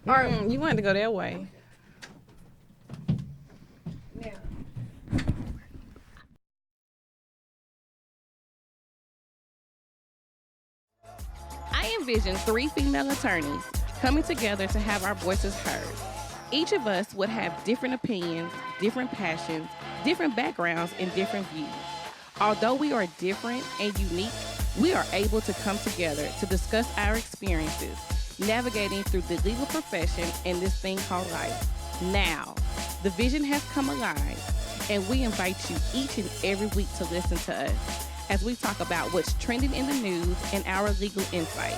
Or you wanted to go that way. I envision 3 female attorneys coming together to have our voices heard. Each of us would have different opinions, different passions, different backgrounds, and different views. Although we are different and unique, we are able to come together to discuss our experiences, navigating through the legal profession and this thing called life. Now, the vision has come alive, and we invite you each and every week to listen to us as we talk about what's trending in the news and our legal insight.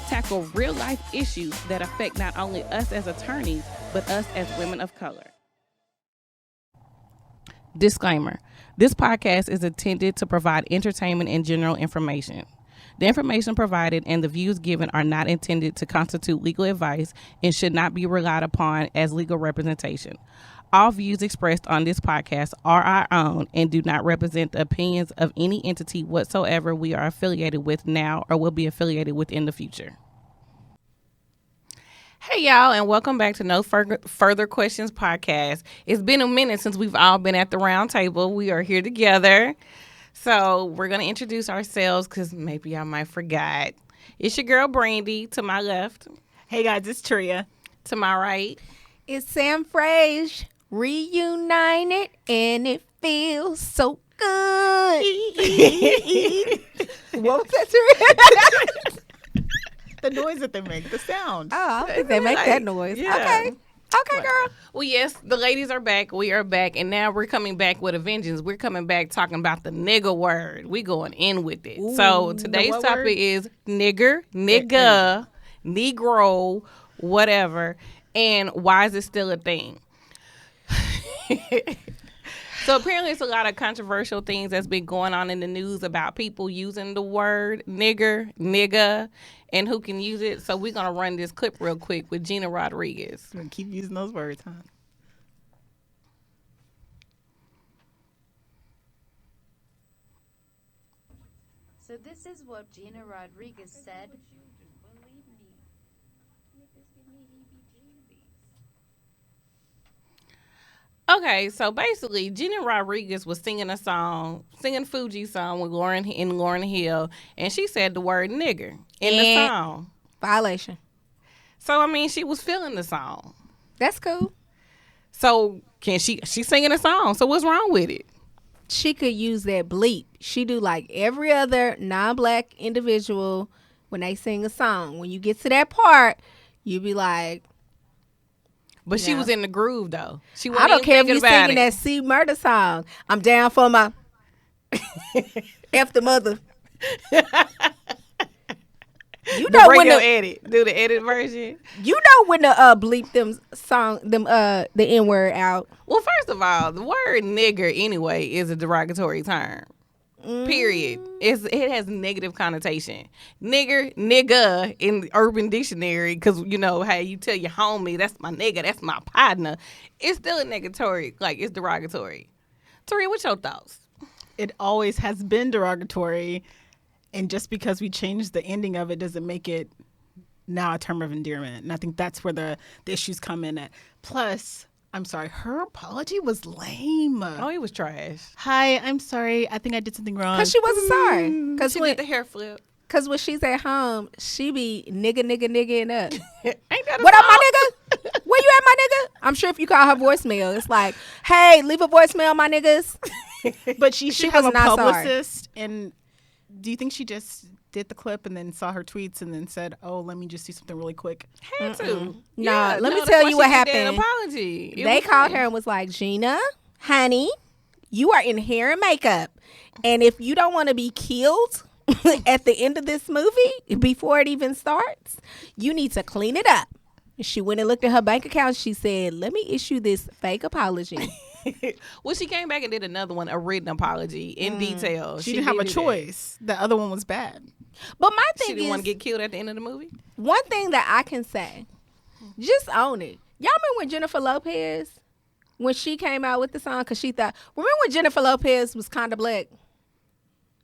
Tackle real-life issues that affect not only us as attorneys, but us as women of color. Disclaimer. This podcast is intended to provide entertainment and general information. The information provided and the views given are not intended to constitute legal advice and should not be relied upon as legal representation. All views expressed on this podcast are our own and do not represent the opinions of any entity whatsoever we are affiliated with now or will be affiliated with in the future. Hey, y'all, and welcome back to No Further Questions podcast. It's been a minute since we've all been at the round table. We are here together. So we're going to introduce ourselves because maybe y'all might forgot. It's your girl, Brandy, to my left. Hey, guys, it's Tria. To my right. It's Sam Frage, reunited, and it feels so good. What was that, Tria? The noise that they make, the sound. Oh, I don't think they make that noise. Yeah. Okay, girl. Well, yes, the ladies are back. We are back. And now we're coming back with a vengeance. We're coming back talking about the nigga word. We going in with it. Ooh, so today's topic is nigger, nigga, negro, whatever. And why is it still a thing? So apparently it's a lot of controversial things that's been going on in the news about people using the word nigger, nigga, and who can use it. So we're going to run this clip real quick with Gina Rodriguez. We're gonna keep using those words, huh? So this is what Gina Rodriguez said. Okay, so basically, Gina Rodriguez was singing Fuji's song with Lauryn Hill, and she said the word nigger in the song. Violation. So, I mean, she was feeling the song. That's cool. So, she's singing a song, so what's wrong with it? She could use that bleep. She do like every other non-black individual when they sing a song. When you get to that part, you be like... But she was in the groove, though. She I wasn't don't even care if thinking you about singing it. that C Murder song. I'm down for my F the mother. You know when do the edit version. you know when to bleep the N word out. Well, first of all, the word nigger anyway is a derogatory term. Period. It has negative connotation. Nigga in the Urban Dictionary, because you know, hey, you tell your homie that's my nigga, that's my partner. It's still a negatory, like it's derogatory. Taria, what's your thoughts? It always has been derogatory, and just because we changed the ending of it doesn't make it now a term of endearment. And I think that's where the issues come in at. Plus, I'm sorry, her apology was lame. Oh, he was trash. Hi, I'm sorry. I think I did something wrong. Cause she wasn't sorry. Cause She did the hair flip. Cause when she's at home, she be nigging up. Ain't that a What up, song? my nigga? Where you at, my nigga? I'm sure if you call her voicemail, it's like, hey, leave a voicemail, my niggas. But she should have was a not sorry. publicist. And do you think she just did the clip and then saw her tweets and then said, "Oh, let me just do something really quick"? Had to. Nah, let me that's tell why you what she did that happened. apology. It They was called fine. her and was like, Gina, honey, you are in hair and makeup. And if you don't want to be killed at the end of this movie, before it even starts, you need to clean it up. She went and looked at her bank account. She said, let me issue this fake apology. Well, she came back and did another one, a written apology in detail. She didn't have a needed it. choice. The other one was bad. But my She thing didn't want is, to get killed at the end of the movie. one thing that I can say, just own it. Y'all remember when Jennifer Lopez, when she came out with the song, because she thought, remember when Jennifer Lopez was kind of black?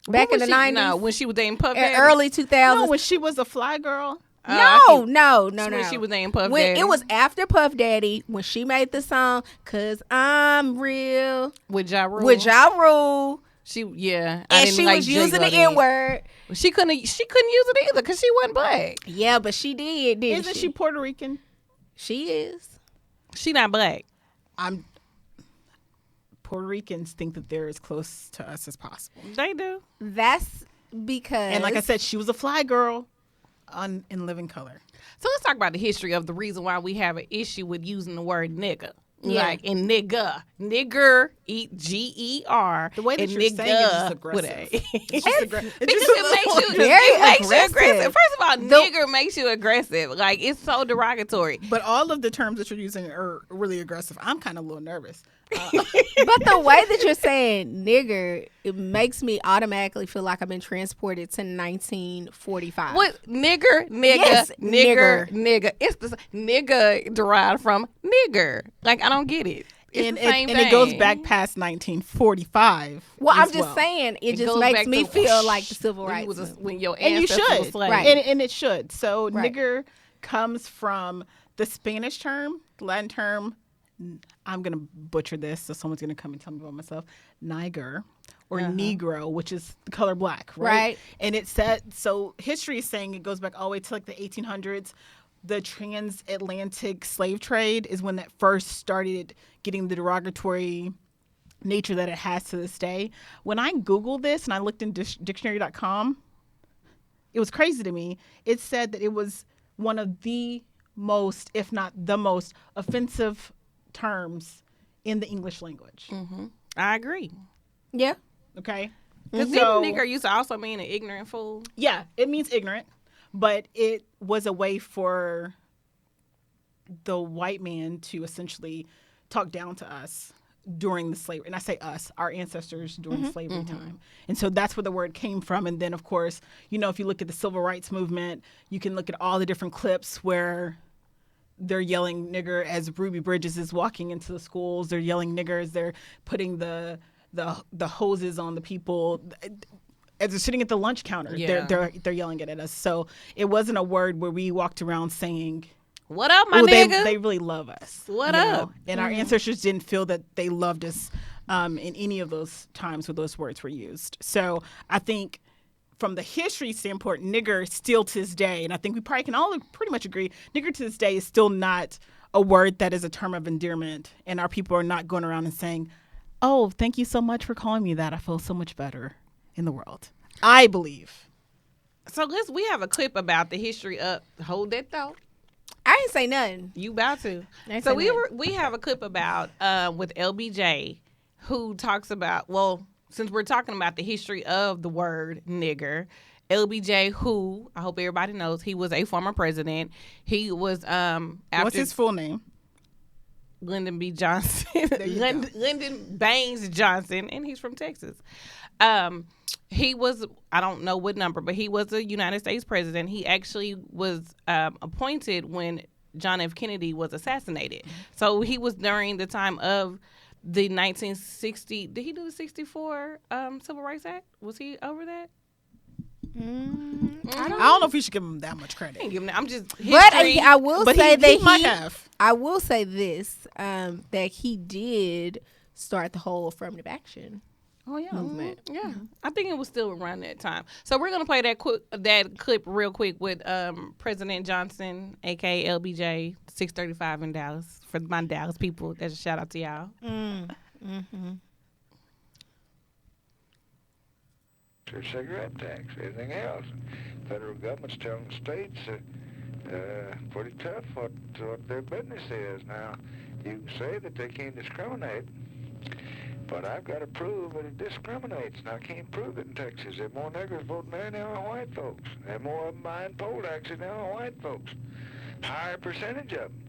Back in the 90s? No, when she was dating Puff And Daddy. early 2000s. No, when she was a fly girl. No. When she was named Puff When Daddy. it was after Puff Daddy, when she made the song "Cause I'm Real" with Ja Rule. with Ja Rule, I and didn't she like was using J-Lo the then. N word. She couldn't use it either because she wasn't black. Yeah, but she did, didn't Isn't she Puerto Rican? She is. She not black. Puerto Ricans think that they're as close to us as possible. They do. That's because. And like I said, she was a fly girl in Living Color. So let's talk about the history of the reason why we have an issue with using the word nigga. Yeah. Like in nigger, G-E-R. The way that and you're saying it is just aggressive. It's just aggressive. because it makes you very aggressive. aggressive. First of all, nigger makes you aggressive. Like it's so derogatory. But all of the terms that you're using are really aggressive. I'm kind of a little nervous. But the way that you're saying nigger, it makes me automatically feel like I've been transported to 1945. What nigger, Yes, nigger. It's the nigger derived from nigger. Like I don't get it. It's And the same it thing. goes back past 1945. Well, I'm as just well. saying, it just goes makes back me to feel like the civil when rights. you was movement. when your And you ancestors should. was slaves. Right. And it should. So Right. nigger comes from the Spanish term, Latin term. I'm going to butcher this, so someone's going to come and tell me about myself. Niger or Negro, which is the color black, right? Right. And it said, so history is saying it goes back all the way to like the 1800s. The transatlantic slave trade is when that first started getting the derogatory nature that it has to this day. When I Googled this and I looked in dictionary.com, it was crazy to me. It said that it was one of the most, if not the most, offensive terms in the English language. I agree. Yeah. Okay? Because So- nigger used to also mean an ignorant fool. Yeah, it means ignorant, but it was a way for the white man to essentially talk down to us during the slavery. And I say us, our ancestors during slavery time. And so that's where the word came from. And then, of course, you know, if you look at the civil rights movement, you can look at all the different clips where they're yelling nigger as Ruby Bridges is walking into the schools. They're yelling nigger as they're putting the hoses on the people. As they're sitting at the lunch counter, Yeah. they're yelling it at us. So it wasn't a word where we walked around saying, What up, my "Oh, nigga? they really love us." What you up? know? And our ancestors didn't feel that they loved us in any of those times where those words were used. So I think from the history standpoint, nigger still to this day, and I think we probably can all pretty much agree, nigger to this day is still not a word that is a term of endearment. And our people are not going around and saying, "Oh, thank you so much for calling me that. I feel so much better in the world." I believe. So we have a clip about the history of hold that thought. I didn't say nothing. You about to. I ain't So say nothing. we have a clip about with LBJ who talks about, well, since we're talking about the history of the word nigger, LBJ, who I hope everybody knows, he was a former president. He was after What's his full name? Lyndon B. Johnson, you go. Lyndon Baines Johnson, and he's from Texas. He was, I don't know what number, but he was a United States president. He actually was appointed when John F. Kennedy was assassinated. So he was during the time of the 1960. Did he do the 64 Civil Rights Act? Was he over that? I don't know if we should give him that much I credit. ain't giving it- I'm just But history. I will But say he that might have. I will say this, that he did start the whole affirmative action. Oh yeah. movement. Yeah, I think it was still around that time. So we're gonna play that clip real quick with President Johnson, aka LBJ, 635 in Dallas for my Dallas people. That's a shout out to y'all. Their cigarette tax, everything else. Federal government's telling the states pretty tough what their business is. Now, you can say that they can't discriminate, but I've got to prove that it discriminates, and I can't prove it in Texas. There are more niggers voting there now than white folks. There are more of them buying poll taxes now than white folks. Higher percentage of them.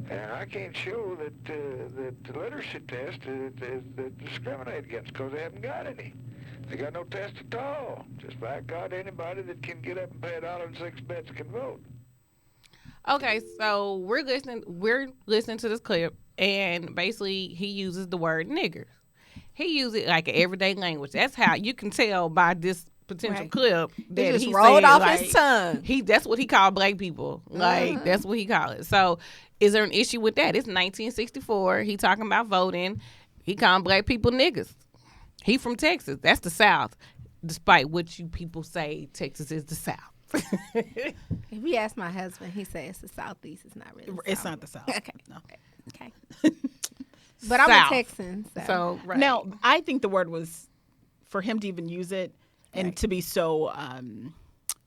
And I can't show that the literacy test that discriminate against because they haven't got any. They got no test at all. Just by God, anybody that can get up and pay $1.06 can vote. Okay, so we're listening to this clip, and basically he uses the word nigger. He uses it like an everyday language. That's how you can tell by this potential Right. clip that It just he rolled said, off like, his tongue. that's what he called black people. Like that's what he called it. So is there an issue with that? It's 1964. He talking about voting. He calling black people niggas. He from Texas. That's the South. Despite what you people say, Texas is the South. If you ask my husband, he says it's the Southeast. It's not really. It's not the South. Okay. No. Okay. But I'm a South. Texan, So right. Now, I think the word was for him to even use it and to be so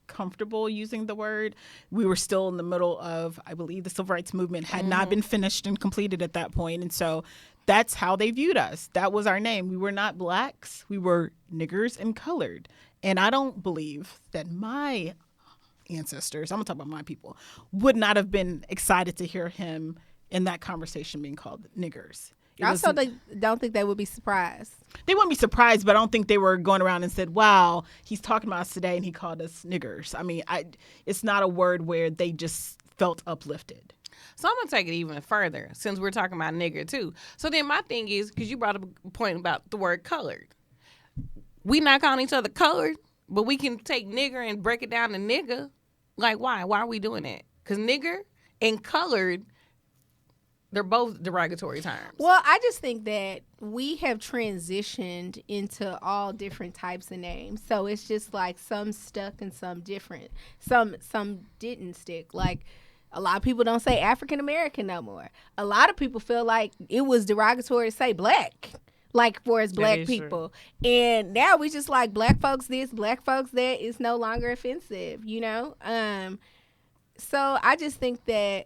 comfortable using the word. We were still in the middle of, I believe, the civil rights movement had not been finished and completed at that point. And so that's how they viewed us. That was our name. We were not blacks. We were niggers and colored. And I don't believe that my ancestors, I'm going to talk about my people, would not have been excited to hear him in that conversation being called niggers. It I was- also don't think they would be surprised. they wouldn't be surprised, but I don't think they were going around and said, wow, he's talking about us today and he called us niggers. I mean, it's not a word where they just felt uplifted. So I'm gonna take it even further since we're talking about nigger too. So then my thing is, because you brought up a point about the word colored, we not calling each other colored, but we can take nigger and break it down to nigga. Like why? Why are we doing that? Because nigger and colored, they're both derogatory terms. Well, I just think that we have transitioned into all different types of names. So it's just like some stuck and some different. Some didn't stick. Like a lot of people don't say African American no more. A lot of people feel like it was derogatory to say black. Like for us black is true. people. And now we just like black folks this, black folks that. It's no longer offensive, you know? So I just think that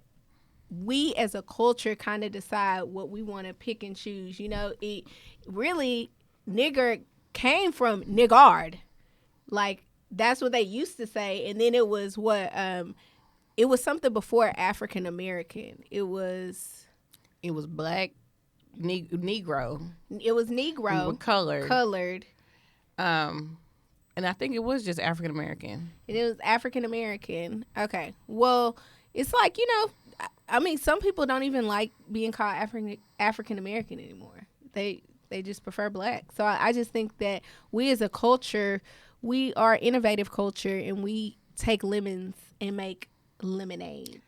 we as a culture kind of decide what we want to pick and choose. You know, it really, nigger came from niggard. Like that's what they used to say. And then it was it was something before African American. It was black, Negro, It was we were Negro, colored. And I think it was just African American. and it was African American. Okay. Well, it's like, you know, I mean, some people don't even like being called African American anymore. They just prefer black. So I just think that we as a culture, we are innovative culture, and we take lemons and make lemonade.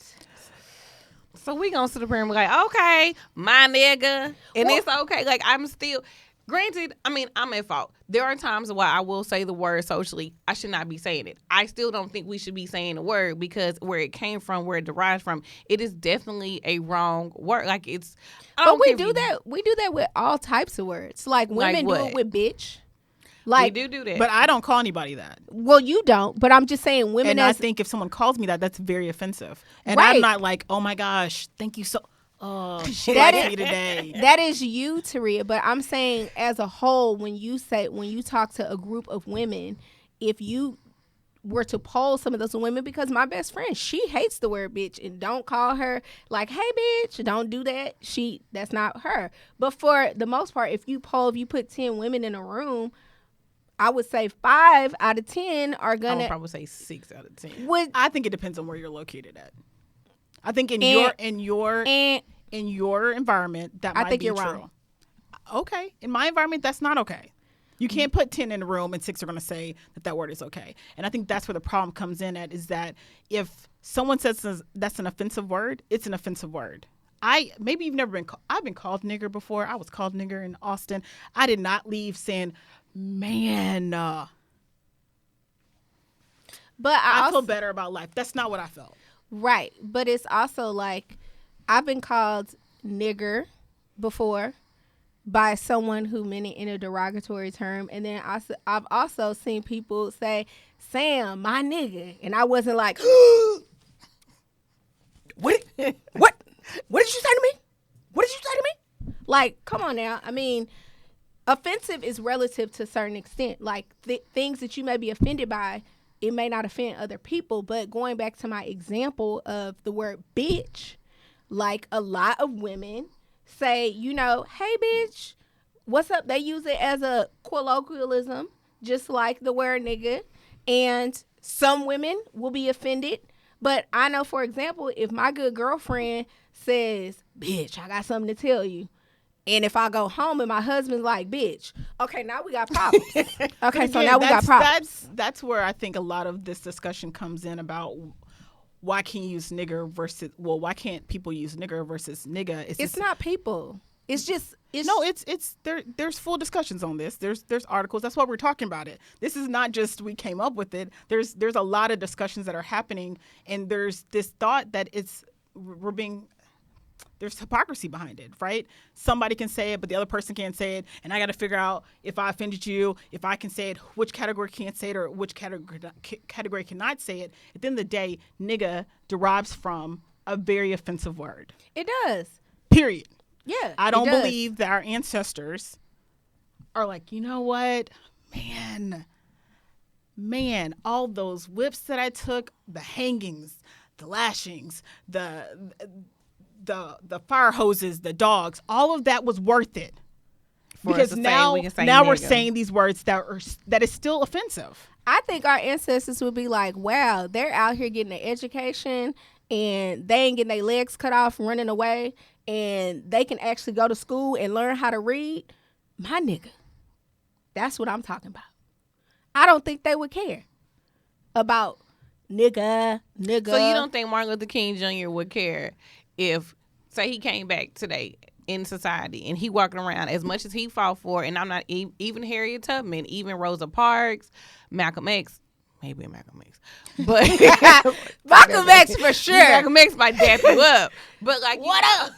So we gonna sit up here and be like, okay, my nigga, and Well- it's okay. Like I'm still, granted, I mean, I'm at fault. There are times where I will say the word socially. I should not be saying it. I still don't think we should be saying the word because where it came from, where it derives from, it is definitely a wrong word. Like it's. I But don't we care if do you- that. We do that with all types of words. Like women do what? it with bitch. We Like, do that. But I don't call anybody that. well, you don't. But I'm just saying, women And I as think if someone calls me that, that's very offensive. And Right. I'm not like, oh my gosh, thank you so. Oh, she That likes is- me today. that is you, Taria. But I'm saying as a whole, when you talk to a group of women, if you were to poll some of those women, because my best friend, she hates the word bitch, and don't call her like, hey bitch, don't do that. That's not her. But for the most part, if you put 10 women in a room, I would say 5 out of 10 are I would gonna probably say 6 out of 10. would I think it depends on where you're located at. I think in And- your and environment that I might think be you're true. wrong. Okay, in my environment that's not okay. You can't put 10 in a room and 6 are going to say that word is okay. And I think that's where the problem comes in at, is that if someone says that's an offensive word, it's an offensive word. Maybe you've never been I've been called nigger before. I was called nigger in Austin. I did not leave saying, man, but I also feel better about life. That's not what I felt. Right. But it's also like I've been called nigger before by someone who meant it in a derogatory term. And then I've also seen people say, Sam, my nigga. And I wasn't like, what did you say to me? What did you say to me? Like, come on now. I mean, offensive is relative to a certain extent. Like things that you may be offended by, it may not offend other people. But going back to my example of the word bitch, like a lot of women say, you know, hey bitch, what's up? They use it as a colloquialism, just like the word nigga. And some women will be offended. But I know, for example, if my good girlfriend says, bitch, I got something to tell you, And if I go home and my husband's like, bitch, okay, now we got problems. Okay, so Again, now we got problems. That's where I think a lot of this discussion comes in about why can't you use nigger versus, well, why can't people use nigger versus nigga? It's not people. It's just there's full discussions on this. There's articles. That's why we're talking about it. This is not just we came up with it. There's a lot of discussions that are happening, and there's this thought that there's hypocrisy behind it, right? Somebody can say it, but the other person can't say it, and I got to figure out if I offended you, if I can say it, which category can't say it, or which category cannot say it. At the end of the day, nigga derives from a very offensive word. It does. Period. Yeah. I don't it does. believe that our ancestors are like, you know what, man, all those whips that I took, the hangings, the lashings, the fire hoses, the dogs, all of that was worth it. Because now we're saying these words that is still offensive. I think our ancestors would be like, wow, they're out here getting an education and they ain't getting their legs cut off running away, and they can actually go to school and learn how to read. My nigga, that's what I'm talking about. I don't think they would care about nigga. So you don't think Martin Luther King Jr. would care if, say, he came back today in society and he walking around as much as he fought for, and I'm not even Harriet Tubman, even Rosa Parks, Malcolm X, maybe Malcolm X, but Malcolm X for sure. Malcolm X might dap you up, but like, what up?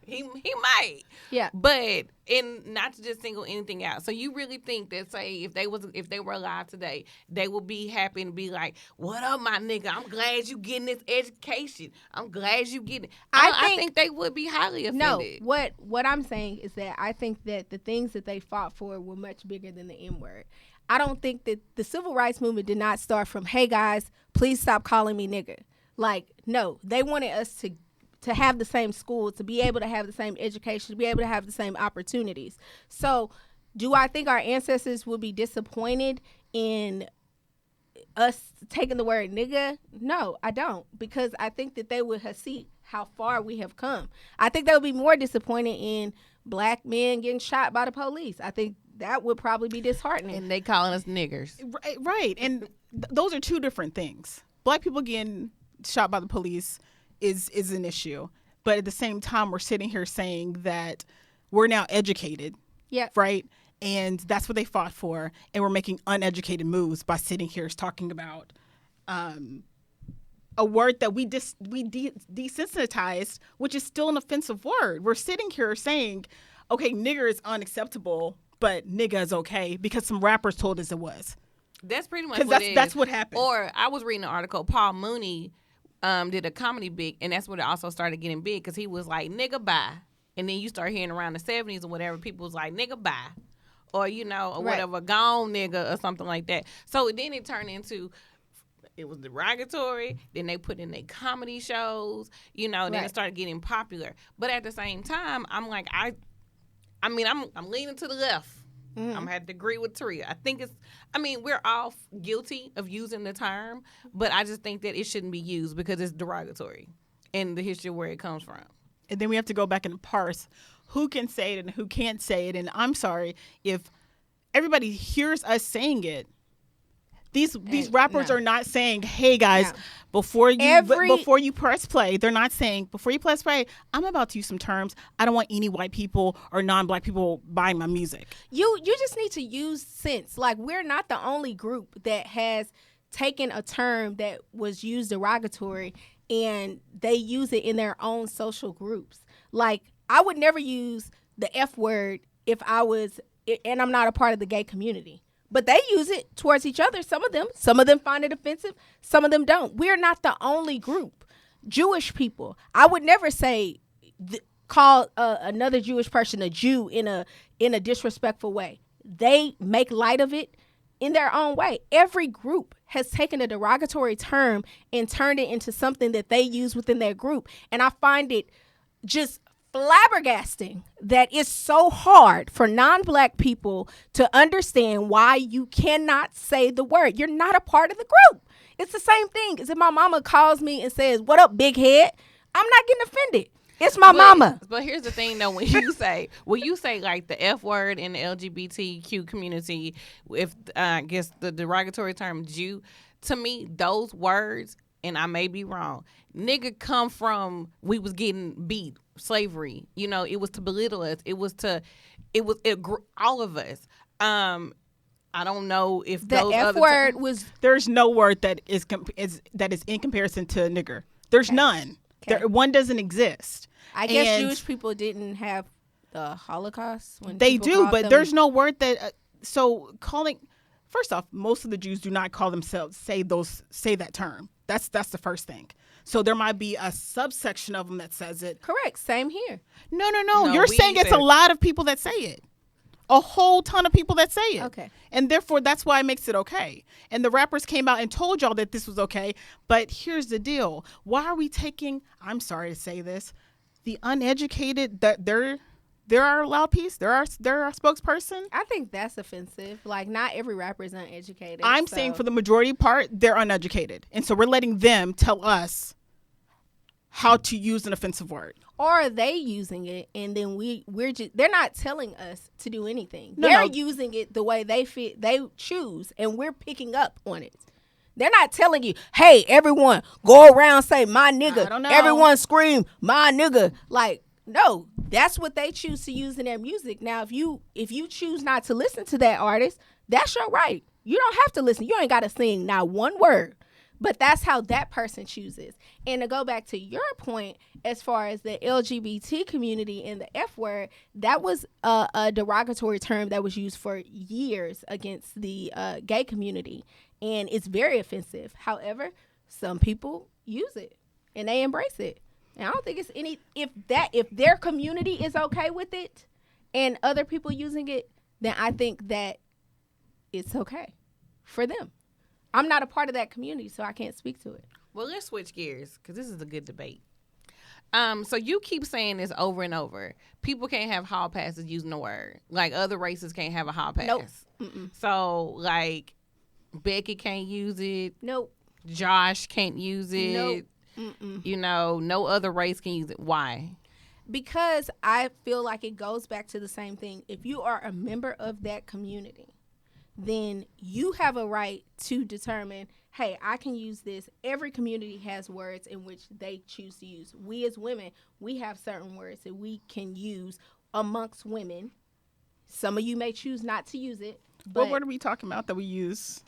He might. Yeah. But and not to just single anything out. So you really think that, say, if they were alive today, they would be happy and be like, "What up, my nigga? I'm glad you getting this education. I'm glad you getting it." I think they would be highly offended. No, what I'm saying is that I think that the things that they fought for were much bigger than the N word. I don't think that the civil rights movement did not start from, "Hey guys, please stop calling me nigga." Like, no, they wanted us to have the same school, to be able to have the same education, to be able to have the same opportunities. So do I think our ancestors would be disappointed in us taking the word nigga? No, I don't, because I think that they would see how far we have come. I think they would be more disappointed in black men getting shot by the police. I think that would probably be disheartening. And they calling us niggers. Right. And those are two different things. Black people getting shot by the police is an issue, but at the same time we're sitting here saying that we're now educated, right, and that's what they fought for, and we're making uneducated moves by sitting here talking about a word that we desensitized, which is still an offensive word. We're sitting here saying, okay, nigger is unacceptable, but nigga is okay because some rappers told us it was. That's pretty much what it is. That's what happened. Or I was reading an article, Paul Mooney did a comedy big, and that's when it also started getting big, because he was like, nigga, bye. And then you start hearing around the 70s or whatever, people was like, nigga, bye. Or, or whatever, gone nigga or something like that. So then it turned into, it was derogatory. Then they put in their comedy shows, then it started getting popular. But at the same time, I'm like, I'm leaning to the left. I'm going to have to agree with Taria. I think we're all guilty of using the term, but I just think that it shouldn't be used because it's derogatory in the history of where it comes from. And then we have to go back and parse who can say it and who can't say it. And I'm sorry, if everybody hears us saying it, these rappers are not saying, hey guys, before you press play, they're not saying, before you press play, I'm about to use some terms. I don't want any white people or non-black people buying my music. You just need to use sense. Like, we're not the only group that has taken a term that was used derogatory and they use it in their own social groups. Like, I would never use the F word if I was, and I'm not a part of the gay community. But they use it towards each other. Some of them find it offensive. Some of them don't. We're not the only group. Jewish people, I would never say call another Jewish person a Jew in a disrespectful way. They make light of it in their own way. Every group has taken a derogatory term and turned it into something that they use within their group. And I find it just flabbergasting that it's so hard for non-black people to understand why you cannot say the word. You're not a part of the group. It's the same thing as if my mama calls me and says, "What up, big head?" I'm not getting offended. It's my mama. But here's the thing, though, when you say like the F word in the LGBTQ community, if I guess the derogatory term Jew, to me, those words, and I may be wrong, nigga come from we was getting beat, slavery. You know, it was to belittle us. All of us. I don't know if The those F other word was There's no word that is in comparison to nigger. There's none. Okay. One doesn't exist. I guess And Jewish people didn't have the Holocaust. When they people do, called but them- there's no word that. So calling, first off, most of the Jews do not call themselves say that term. That's the first thing. So there might be a subsection of them that says it. correct. Same here. No. No, You're we saying it's a said- lot of people that say it. A whole ton of people that say it. Okay. And therefore, that's why it makes it okay. And the rappers came out and told y'all that this was okay. But here's the deal. Why are we taking, I'm sorry to say this, the uneducated, that they're our loudpiece, they're our spokesperson? I think that's offensive. Like, not every rapper is uneducated. I'm so- saying for the majority part, they're uneducated. And so we're letting them tell us how to use an offensive word. Or are they using it and then we're just, they're not telling us to do anything. No, They're no. using it the way they choose, and we're picking up on it. They're not telling you, hey, everyone, go around, say my nigga. I don't know. Everyone scream my nigga. Like, no, that's what they choose to use in their music. Now, if you choose not to listen to that artist, that's your right. You don't have to listen. You ain't got to sing not one word. But that's how that person chooses. And to go back to your point, as far as the LGBT community and the F word, that was a derogatory term that was used for years against the gay community. And it's very offensive. However, some people use it and they embrace it. And I don't think it's any, if their community is okay with it and other people using it, then I think that it's okay for them. I'm not a part of that community, so I can't speak to it. Well, let's switch gears because this is a good debate. So you keep saying this over and over. People can't have hall passes using the word. Like other races can't have a hall pass. Nope. Mm-mm. So like Becky can't use it. Nope. Josh can't use it. Nope. Mm-mm. You know, no other race can use it. Why? Because I feel like it goes back to the same thing. If you are a member of that community, then you have a right to determine, hey, I can use this. Every community has words in which they choose to use. We as women, we have certain words that we can use amongst women. Some of you may choose not to use it. But What word are we talking about that we use?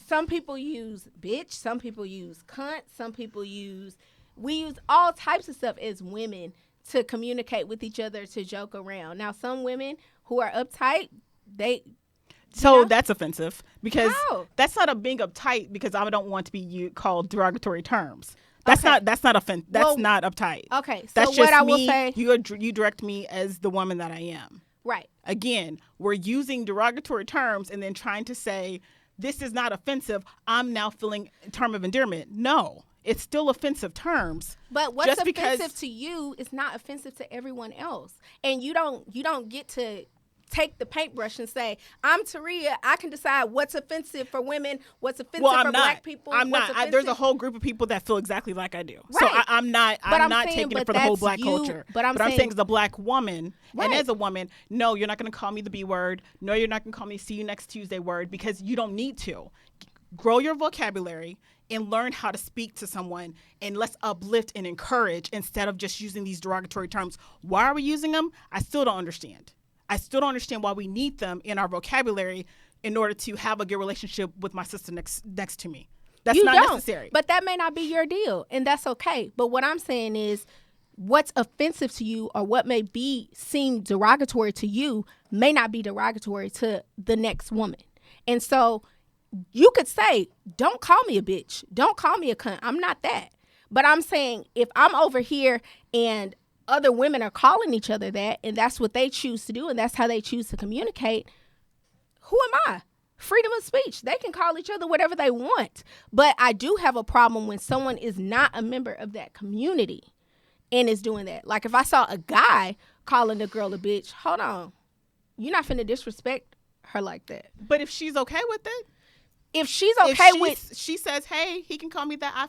some people use bitch. Some people use cunt. We use all types of stuff as women to communicate with each other, to joke around. Now, some women who are uptight, So know? that's offensive because How? that's not a being uptight because I don't want to be called derogatory terms. That's Okay. not offensive. That's Well, not uptight. okay, so That's what just I will me. say- You direct me as the woman that I am. right. Again, we're using derogatory terms and then trying to say this is not offensive. I'm now feeling a term of endearment. No, it's still offensive terms. But what's Just because- offensive to you is not offensive to everyone else. And you don't get to take the paintbrush and say, I'm Taria, I can decide what's offensive for women, what's offensive Well, for I'm black not. people. I'm what's not. There's a offensive- whole group of people that feel exactly like I do. So Right. I'm not. But I'm not saying, taking but it for the whole that's black you- culture. but I'm saying saying- as a black woman Right. and as a woman, no, you're not going to call me the B word. No, you're not going to call me see you next Tuesday word because you don't need to. Grow your vocabulary and learn how to speak to someone, and let's uplift and encourage instead of just using these derogatory terms. Why are we using them? I still don't understand. I still don't understand why we need them in our vocabulary in order to have a good relationship with my sister next to me. That's you not don't. necessary. But that may not be your deal, and that's okay. But what I'm saying is, what's offensive to you or what may seem derogatory to you may not be derogatory to the next woman. And so you could say, don't call me a bitch. Don't call me a cunt. I'm not that. But I'm saying if I'm over here and other women are calling each other that, and that's what they choose to do, and that's how they choose to communicate, who am I? Freedom of speech. They can call each other whatever they want. But I do have a problem when someone is not a member of that community and is doing that. Like if I saw a guy calling a girl a bitch, hold on. You're not finna disrespect her like that. But if she's okay with it, If she's if okay with, she says, "Hey, he can call me that," I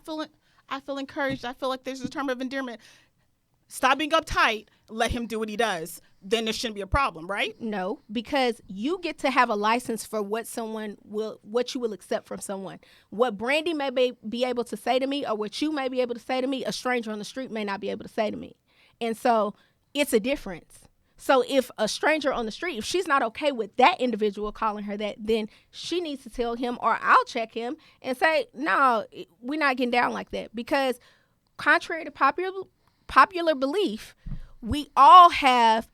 feel encouraged. I feel like there's a term of endearment. stop being uptight, let him do what he does, then there shouldn't be a problem, right? No, because you get to have a license for what you will accept from someone. What Brandy may be able to say to me, or what you may be able to say to me, a stranger on the street may not be able to say to me. And so it's a difference. So if a stranger on the street, if she's not okay with that individual calling her that, then she needs to tell him, or I'll check him and say, no, we're not getting down like that. Because contrary to popular belief, we all have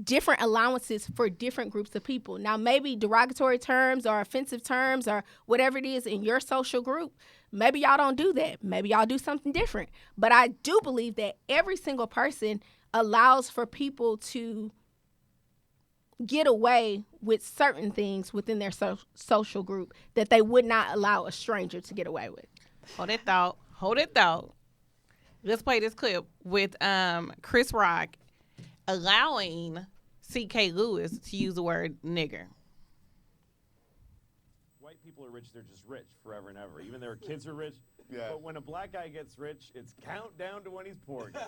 different allowances for different groups of people. Now, maybe derogatory terms or offensive terms or whatever it is in your social group, maybe y'all don't do that. Maybe y'all do something different. But I do believe that every single person allows for people to get away with certain things within their social group that they would not allow a stranger to get away with. Hold that thought. Let's play this clip with Chris Rock allowing C.K. Lewis to use the word nigger. White people are rich, they're just rich forever and ever. Even their kids are rich. Yeah. But when a black guy gets rich, it's countdown to when he's poor again.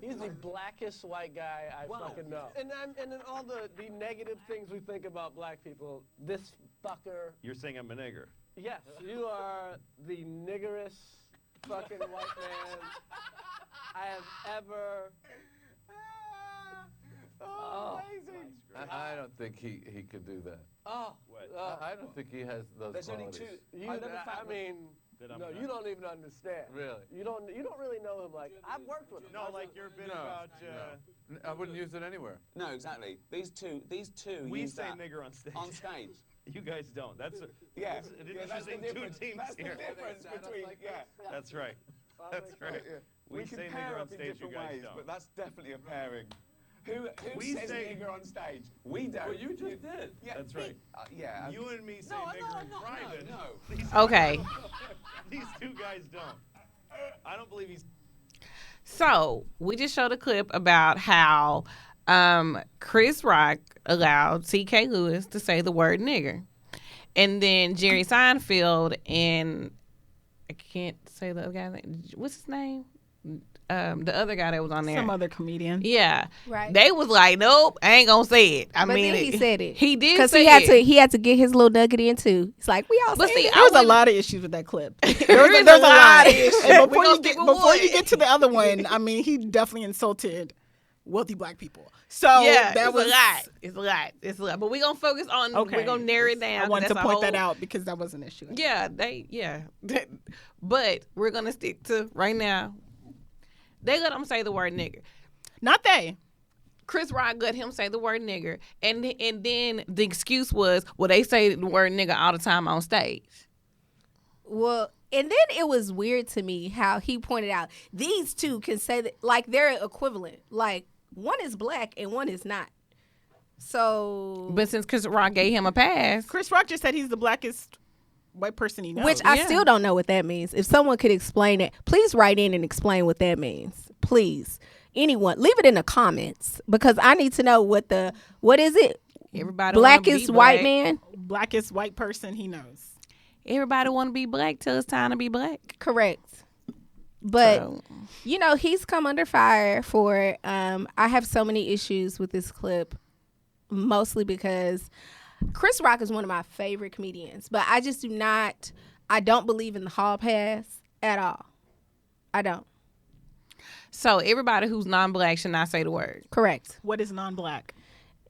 He's the blackest white guy I fucking know. And in all the negative things we think about black people, this fucker. You're saying I'm a nigger. Yes, you are the niggerest fucking white man I have ever. Oh, amazing. I don't think he could do that. Oh, I don't think he has those there's only qualities. two. You don't even understand. Really? You don't really know him. Like, I've worked with him. No, like your bit about. I wouldn't use it anywhere. No, exactly. These two. We use say that nigger on stage. On stage. You guys don't. That's an interesting two teams that's here. The difference between, That's right. That's right. We say nigger on stage. You guys don't. But that's definitely a pairing. Who says nigger on stage? We don't. Well, you just did. Yeah, that's right. Yeah. You and me say nigger in private. No. Okay. These two guys don't. I don't believe he's. So we just showed a clip about how Chris Rock allowed C.K. Lewis to say the word nigger. And then Jerry Seinfeld and I can't say the other guy's name. What's his name? The other guy that was on there. Some other comedian. Yeah. Right. They was like, nope, I ain't gonna say it. But then he said it. He did because say he had to get his little nugget in too. It's like we all. But see, There was a lot of issues with that clip. There was a lot of issues. And before you get to the other one, I mean, he definitely insulted wealthy black people. So yeah, that was a lot. It's a lot. But we're gonna focus on. Okay. We're gonna narrow it down. I wanted to point that out because that was an issue. Yeah, but we're gonna stick to right now. They let him say the word nigger. Not they. Chris Rock let him say the word nigger, and then the excuse was, well, they say the word nigger all the time on stage. Well, and then it was weird to me how he pointed out these two can say that like they're equivalent. Like one is black and one is not. So, but since Chris Rock gave him a pass, Chris Rock just said he's the blackest white person he knows. Which I still don't know what that means. If someone could explain it, please write in and explain what that means. Please. Anyone, leave it in the comments because I need to know what is it? Everybody blackest white man? Blackest white person he knows. Everybody want to be black till it's time to be black. Correct. But, he's come under fire for, I have so many issues with this clip, mostly because Chris Rock is one of my favorite comedians, but I don't believe in the hall pass at all. I don't. So everybody who's non-black should not say the word. Correct. What is non-black?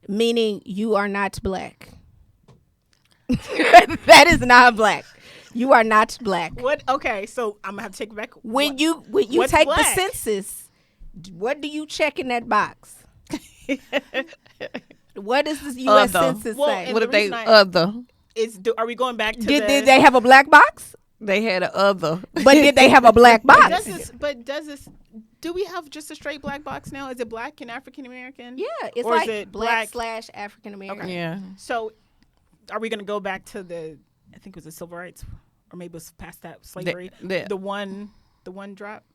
Meaning you are not black. That is not black. You are not black. What? Okay, so I'm gonna have to take it back. When you take the census, what do you check in that box? What does the U.S. Census say? What if they other? Are we going back to did they have a black box? They had an other. But did they have a black box? Do we have just a straight black box now? Is it black and African American? Yeah, it's or like is it black / African American. Okay. Yeah. So are we going to go back to I think it was the civil rights, or maybe it was past that slavery? The one drop?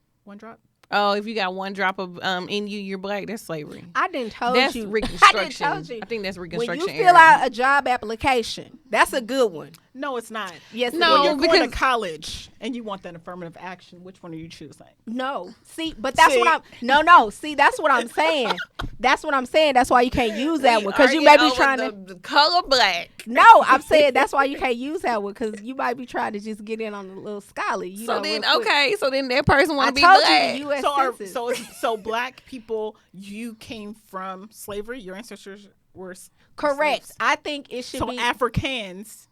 Oh, if you got one drop of in you, you're black. That's slavery. I didn't told that's you. Reconstruction. I didn't told you. I think that's Reconstruction. When you fill out a job application, that's a good one. No, it's not. Yes, it No, is. When you're going to because- college and you want that affirmative action, which one are you choosing? No. See, but that's See? what I'm. No. See, that's what I'm saying. That's what I'm saying. That's why you can't use that one because you may be trying to. the color black. No, I'm saying that's why you can't use that one because you might be trying to just get in on a little scholarly. You So know, then, real quick. okay, so then that person I want to be told black. you the U.S. Census. So black people, you came from slavery. Your ancestors were Correct. slaves. I think it should So be Africans.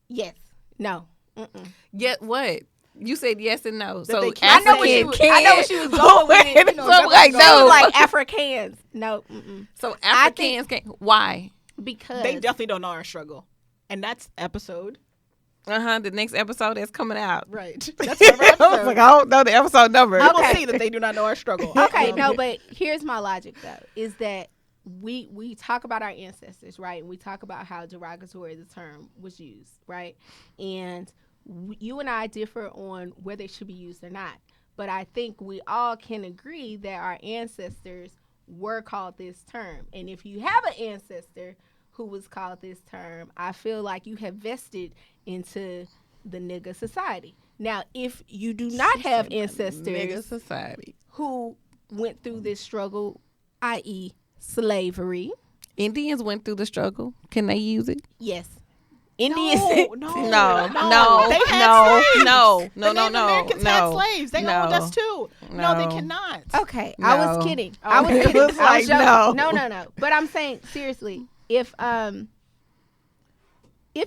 yes. No. Mm-mm. Get what? You said yes and no. So they can't I know what she African was. can. I know what she was going with it. You know, So I'm like, she no. was like Africans. No. Mm-mm. So I think- Africans can. Why? Because They definitely don't know our struggle, and that's episode. The next episode that's coming out. Right. That's our I was episode. like, I don't know the episode number. You will Okay. see that they do not know our struggle. Okay, Um, no, but here's my logic though: is that we talk about our ancestors, right? And we talk about how derogatory the term was used, right? And you and I differ on whether it should be used or not. But I think we all can agree that our ancestors were called this term. And if you have an ancestor who was called this term, I feel like you have vested into the nigga society. Now, if you do not have Nigga ancestors society. who went through this struggle, i.e., slavery, Indians went through the struggle. Can they use it? yes. Indians. No, They had slaves. no, The Native Americans had slaves. They no, owned us too. No, they no. cannot. Okay, I was No. kidding. I was Okay. kidding. It was I like, was joking. no. No. But I'm saying seriously, if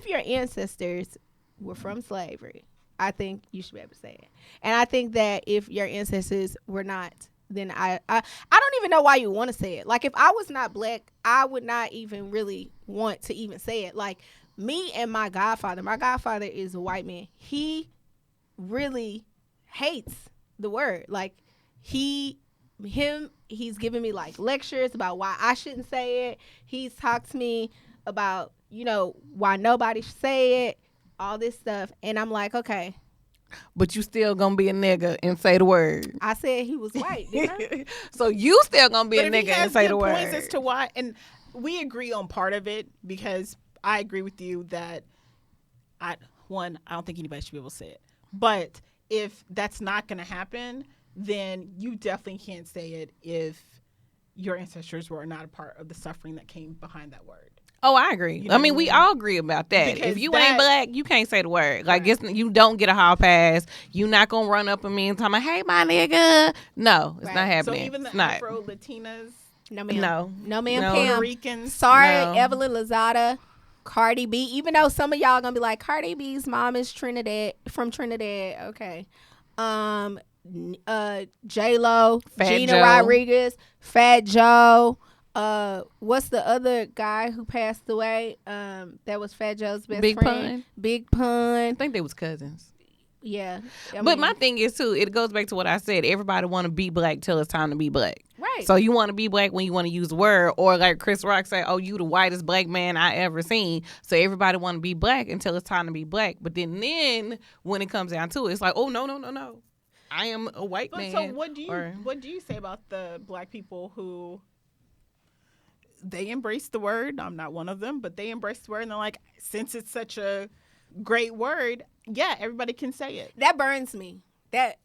your ancestors were from slavery, I think you should be able to say it. And I think that if your ancestors were not, then I don't even know why you want to say it. Like if I was not black, I would not even really want to even say it. Like me and my godfather is a white man. He really hates the word. Like he's given me like lectures about why I shouldn't say it. He's talked to me about, why nobody should say it, all this stuff. And I'm like, okay. But you still gonna be a nigga and say the word. I said he was white, didn't I? So you still gonna be But a if he nigga and has say good the word. points as to why, and we agree on part of it because I agree with you that I don't think anybody should be able to say it. But if that's not going to happen, then you definitely can't say it if your ancestors were not a part of the suffering that came behind that word. Oh, I agree. You know I mean, what I we mean? all agree about that. Because If you that- ain't black, you can't say the word. Like, you don't get a hall pass. You not gonna run up on me and tell me, "Hey, my nigga." No, it's Right. not So happening. even the It's not. Afro Latinas, No, ma'am. No. No, ma'am, No. Pam. Puerto Ricans, Sorry, No. Evelyn Lozada, Cardi B. Even though some of y'all gonna be like, Cardi B's mom is from Trinidad. Okay. J Lo, Fat Gina Joe. Rodriguez, Fat Joe. What's the other guy who passed away? That was Fat Joe's best Big friend. Pun? Big Pun. I think they was cousins. Yeah. I But mean, my thing is too, it goes back to what I said. Everybody want to be black till it's time to be black. right. So you want to be black when you want to use the word, or like Chris Rock say, "Oh, you the whitest black man I ever seen." So everybody want to be black until it's time to be black. But then when it comes down to it, it's like, "Oh no, I am a white But man." so what do or- you say about the black people who they embrace the word? I'm not one of them, but they embrace the word and they're like, since it's such a great word, yeah, everybody can say it. that burns me. That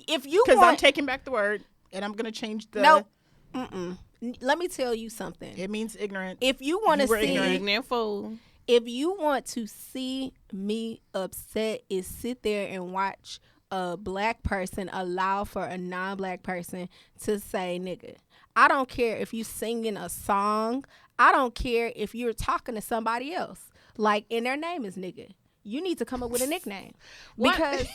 if you Because want, I'm taking back the word and I'm gonna change the. no. Mm-mm. Let me tell you something. It means ignorant. If you want to You were see, ignorant fool. if you want to see me upset, is sit there and watch a black person allow for a non-black person to say nigga. I don't care if you singing a song. I don't care if you're talking to somebody else. Like, and their name is nigga. You need to come up with a nickname What? because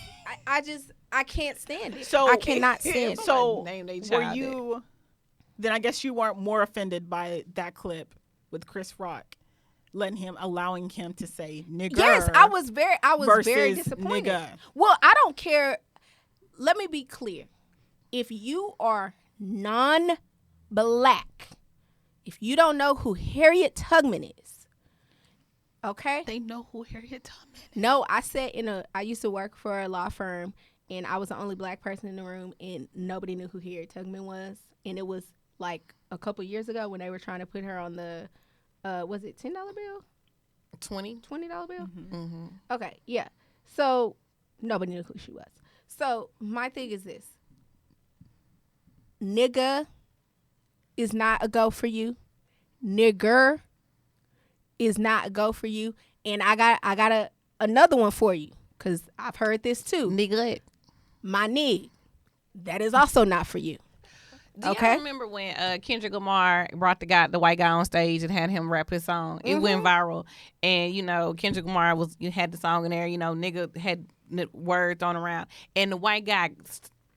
I can't stand it. So I cannot stand it. So Name they were child you? Then I guess you weren't more offended by that clip with Chris Rock, allowing him to say nigger. Yes, I was very versus disappointed. nigga. Well, I don't care. Let me be clear. If you are non-black, if you don't know who Harriet Tubman is, okay? They know who Harriet Tubman is. No, I used to work for a law firm, and I was the only black person in the room, and nobody knew who Harriet Tubman was. And it was like a couple years ago when they were trying to put her on the, was it $10 bill? $20 bill. Mm-hmm. Okay, yeah. So nobody knew who she was. So my thing is this: nigga is not a go for you. Nigger is not a go for you. And I got another one for you, because I've heard this too. Neglect. My nig, that is also not for you. Do y'all remember when Kendrick Lamar brought the white guy on stage and had him rap his song? It went viral, and Kendrick Lamar had the song in there. Nigga had word thrown around, and the white guy,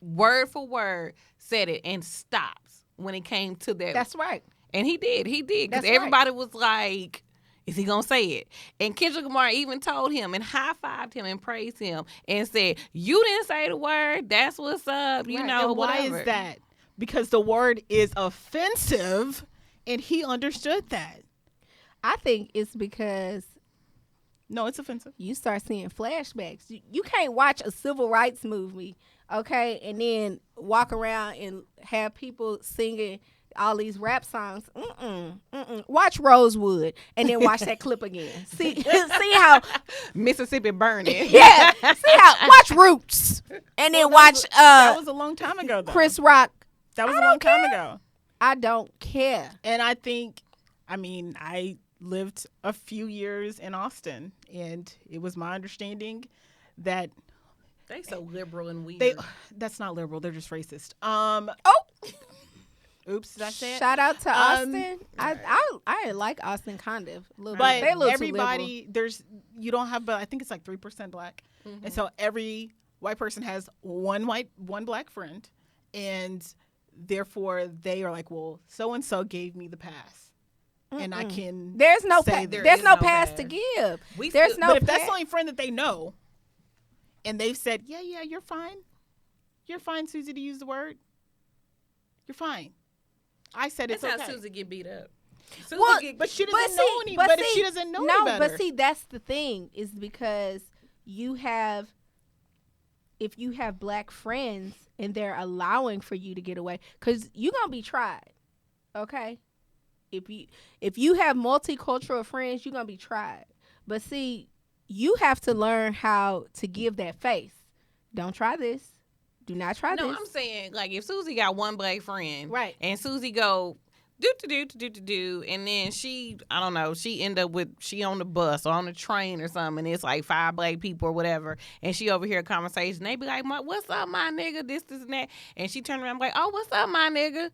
word for word, said it and stops when it came to that. That's right. And he did, because everybody was like, is he gonna say it? And Kendrick Lamar even told him and high-fived him and praised him and said, "You didn't say the word. That's what's up." And why whatever. is that? Because the word is offensive, and he understood that. I think it's because no, it's offensive. You start seeing flashbacks. You can't watch a civil rights movie, okay, and then walk around and have people singing all these rap songs. Watch Rosewood and then watch that clip again. See how Mississippi burning. Yeah. Watch Roots and then watch. That was a long time ago, though. Chris Rock. That was a long time ago. I don't care. And I lived a few years in Austin, and it was my understanding that they so liberal and weird. That's not liberal. They're just racist. Oops, did I say it? Shout out to Austin. I like Austin kind of. But they everybody, you don't have, but I think it's like 3% black. And so every white person has one black friend. And therefore they are like, well, so-and-so gave me the pass. And I can There's no say there's no pass to give. But if that's the only friend that they know, and they've said, yeah, you're fine. You're fine, Susie, to use the word. You're fine. I said it's okay. That's how Susie get beat up. But she doesn't know any. But if she doesn't know any better. But see, that's the thing, is because if you have black friends and they're allowing for you to get away, because you're gonna be tried, okay? If you have multicultural friends, you're gonna be tried. But see, you have to learn how to give that face. Don't try this. Do not try this. No, I'm saying, like, if Susie got one black friend, right, and Susie go do, and then she end up she on the bus or on the train or something, and it's like 5 black people or whatever, and she overhear a conversation, they be like, "What's up, my nigga?" This and that, and she turn around like, "Oh, what's up, my nigga?"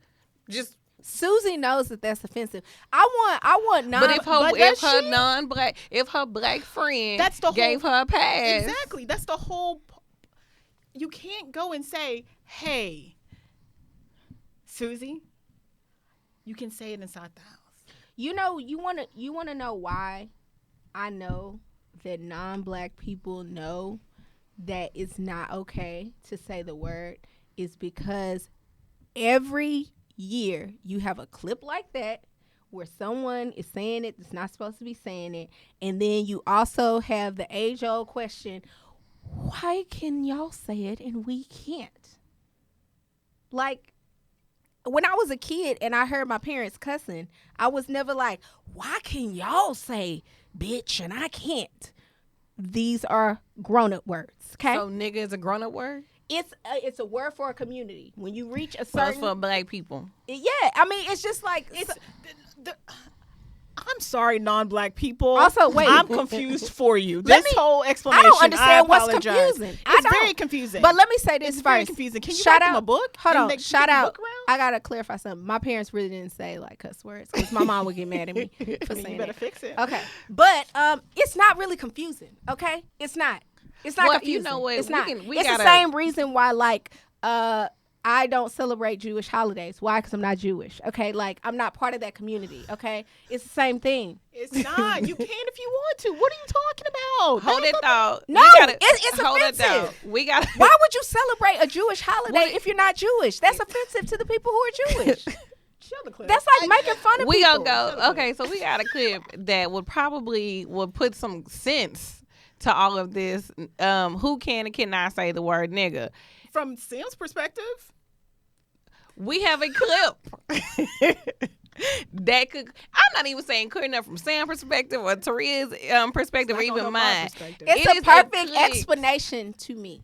Just Susie knows that that's offensive. I want non. But if her black friend gave her a pass, exactly, that's the whole. You can't go and say, "Hey, Susie." You can say it inside the house. You want to know why I know that non-black people know that it's not okay to say the word, is because every year you have a clip like that where someone is saying it that's not supposed to be saying it, and then you also have the age-old question, why can y'all say it and we can't? Like, when I was a kid and I heard my parents cussing, I was never like, why can y'all say bitch and I can't? These are grown-up words, okay? So nigga is a grown-up word? It's a word for a community. When you reach a certain... So it's for black people. Yeah, I mean, it's just like... I'm sorry, non-black people. Also, wait. I'm confused for you. This whole explanation, I don't understand what's confusing. It's very confusing. But let me say this it's first. Very confusing. Can you write them a book? Hold on. Shout out. I got to clarify something. My parents really didn't say like cuss words because my mom would get mad at me for saying You better fix it. Okay. But it's not really confusing. Okay? It's not. It's not confusing. You know what? It's not. It's the same reason why like I don't celebrate Jewish holidays. Why? Because I'm not Jewish. Okay, like I'm not part of that community. Okay, it's the same thing. It's not. You can if you want to. What are you talking about? Hold it though. No, it's offensive. We got. Why would you celebrate a Jewish holiday if you're not Jewish? That's offensive to the people who are Jewish. That's like making fun of people. We gonna go. Okay, so we got a clip that would put some sense to all of this. Who can and cannot say the word nigga? From Sam's perspective, we have a clip. That could. I'm not even saying good enough from Sam's perspective or Taria's perspective or even mine. It's a perfect explanation to me.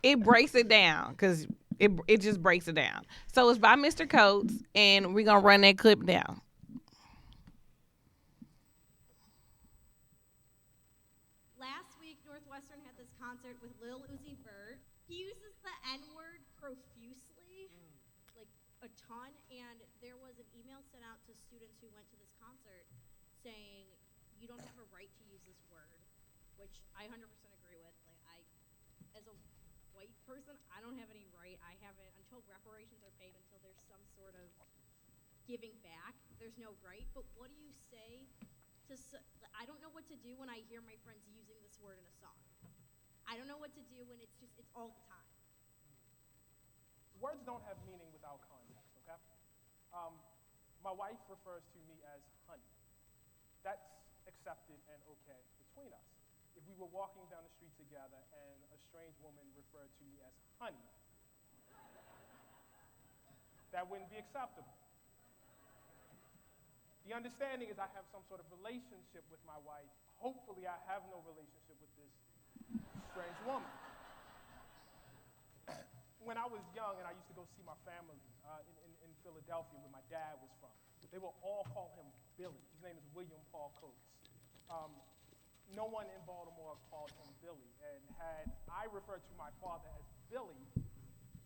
It breaks it down because it just breaks it down. So it's by Mr. Coates, and we're gonna run that clip now. Last week, Northwestern had this concert with Lil Uzi Vert. He uses the N-word profusely, like a ton, and there was an email sent out to students who went to this concert saying, you don't have a right to use this word, which I 100% agree with. Like, as a white person, I don't have any right. I haven't, until reparations are paid, until there's some sort of giving back, there's no right. But what do you say to, I don't know what to do when I hear my friends using this word in a song. I don't know what to do when it's all the time. Words don't have meaning without context, okay? My wife refers to me as honey. That's accepted and okay between us. If we were walking down the street together and a strange woman referred to me as honey, that wouldn't be acceptable. The understanding is I have some sort of relationship with my wife. Hopefully I have no relationship with this strange woman. When I was young and I used to go see my family in Philadelphia where my dad was from, they will all call him Billy. His name is William Paul Coates. No one in Baltimore called him Billy. And had I referred to my father as Billy,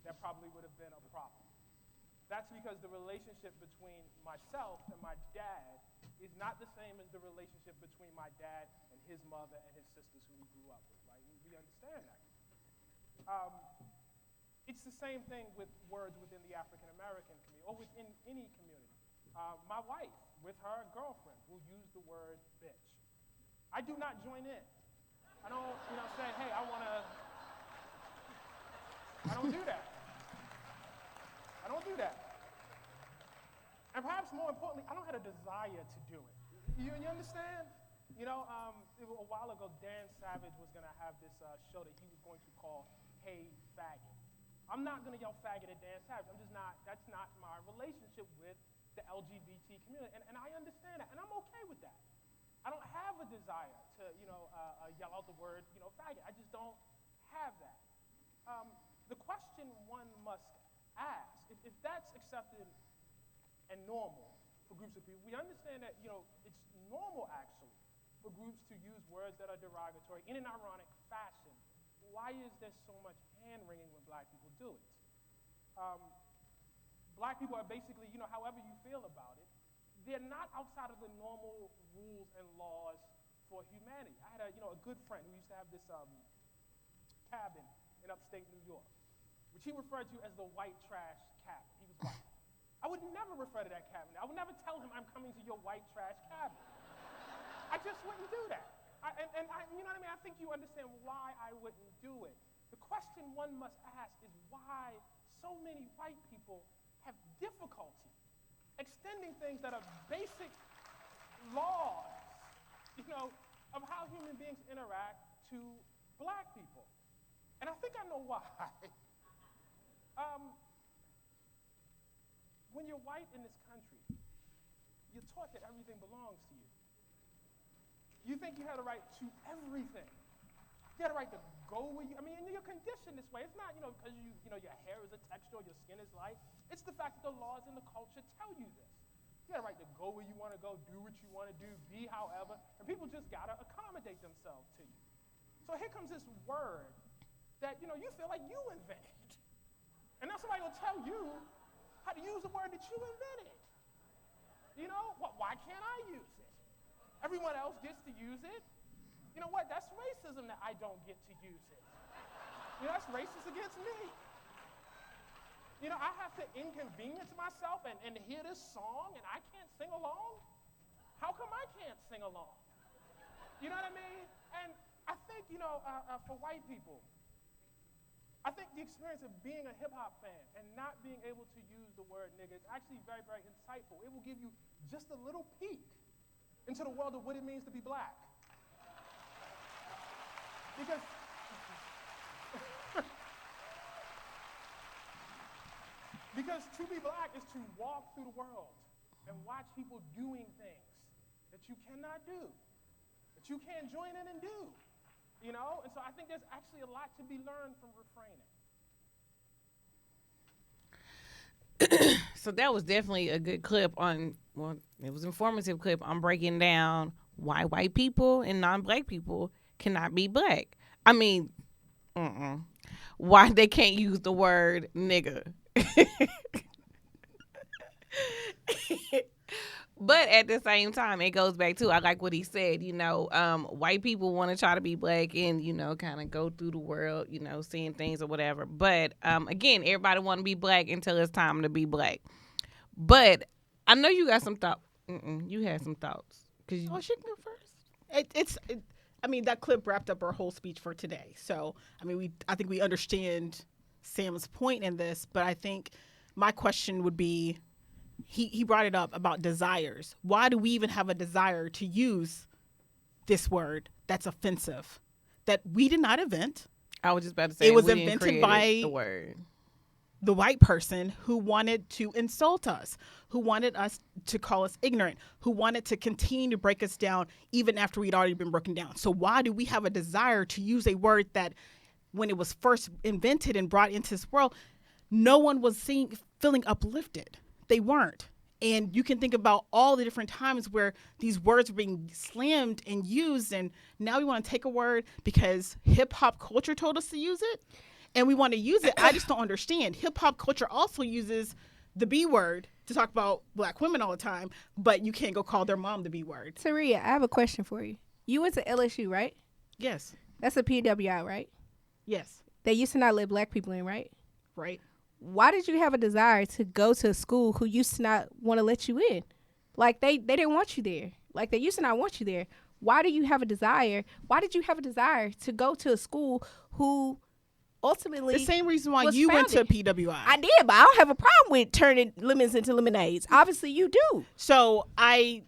that probably would have been a problem. That's because the relationship between myself and my dad is not the same as the relationship between my dad and his mother and his sisters who he grew up with, right? We understand that. It's the same thing with words within the African American community or within any community. My wife, with her girlfriend, will use the word bitch. I do not join in. I don't, say, hey, I don't do that. I don't do that. And perhaps more importantly, I don't have a desire to do it. You understand? A while ago, Dan Savage was going to have this show that he was going to call Hey Faggot. I'm not going to yell faggot at Dan Savage. That's not my relationship with the LGBT community. And I understand that, and I'm okay with that. I don't have a desire to, yell out the word, faggot. I just don't have that. The question one must ask, if that's accepted and normal for groups of people, we understand that, it's normal, actually, for groups to use words that are derogatory in an ironic fashion. Why is there so much hand-wringing when black people do it? Black people are basically, however you feel about it, they're not outside of the normal rules and laws for humanity. I had a good friend who used to have this cabin in upstate New York, which he referred to as the white trash cabin. He was white. I would never refer to that cabin. I would never tell him I'm coming to your white trash cabin. I just wouldn't do that. You know what I mean? I think you understand why I wouldn't do it. The question one must ask is why so many white people have difficulty extending things that are basic laws, of how human beings interact to black people. And I think I know why. When you're white in this country, you're taught that everything belongs to you. You think you have a right to everything. You have a right to go where you, you're conditioned this way. It's not, because your hair is a texture or your skin is light. It's the fact that the laws and the culture tell you this. You have a right to go where you want to go, do what you want to do, be however, and people just got to accommodate themselves to you. So here comes this word that, you feel like you invented. And now somebody will tell you how to use a word that you invented. Why can't I use it? Everyone else gets to use it. You know what? That's racism that I don't get to use it. That's racist against me. I have to inconvenience myself and hear this song and I can't sing along? How come I can't sing along? You know what I mean? And I think, for white people, I think the experience of being a hip-hop fan and not being able to use the word nigga is actually very, very insightful. It will give you just a little peek into the world of what it means to be black. Because to be black is to walk through the world and watch people doing things that you cannot do, that you can't join in and do, you know? And so I think there's actually a lot to be learned from refraining. So that was definitely a good clip on, well, it was an informative clip on breaking down why white people and non-black people cannot be black. I mean, why they can't use the word nigga. But at the same time, it goes back to, I like what he said, you know, white people want to try to be black and, you know, kind of go through the world, you know, seeing things or whatever. But again, everybody want to be black until it's time to be black. But I know you got some thoughts. You had some thoughts. She can go first. I mean, that clip wrapped up our whole speech for today. So, I mean, I think we understand Sam's point in this, but I think my question would be, he brought it up about desires. Why do we even have a desire to use this word that's offensive, that we did not invent? I was just about to say, it was invented by the word. The white person who wanted to insult us, who wanted us to call us ignorant, who wanted to continue to break us down even after we'd already been broken down. So why do we have a desire to use a word that when it was first invented and brought into this world, no one was feeling uplifted? They weren't. And you can think about all the different times where these words were being slammed and used, and now we want to take a word because hip hop culture told us to use it. And we want to use it. I just don't understand. Hip hop culture also uses the B word to talk about black women all the time, but you can't go call their mom the B word. Taria, I have a question for you. You went to LSU, right? Yes. That's a PWI, right? Yes. They used to not let black people in, right? Right. Why did you have a desire to go to a school who used to not want to let you in? Like, they didn't want you there. Like, they used to not want you there. Why do you have a desire? Why did you have a desire to go to a school who ultimately the same reason why you went to PWI? I did, but I don't have a problem with turning lemons into lemonades. Obviously, you do. So I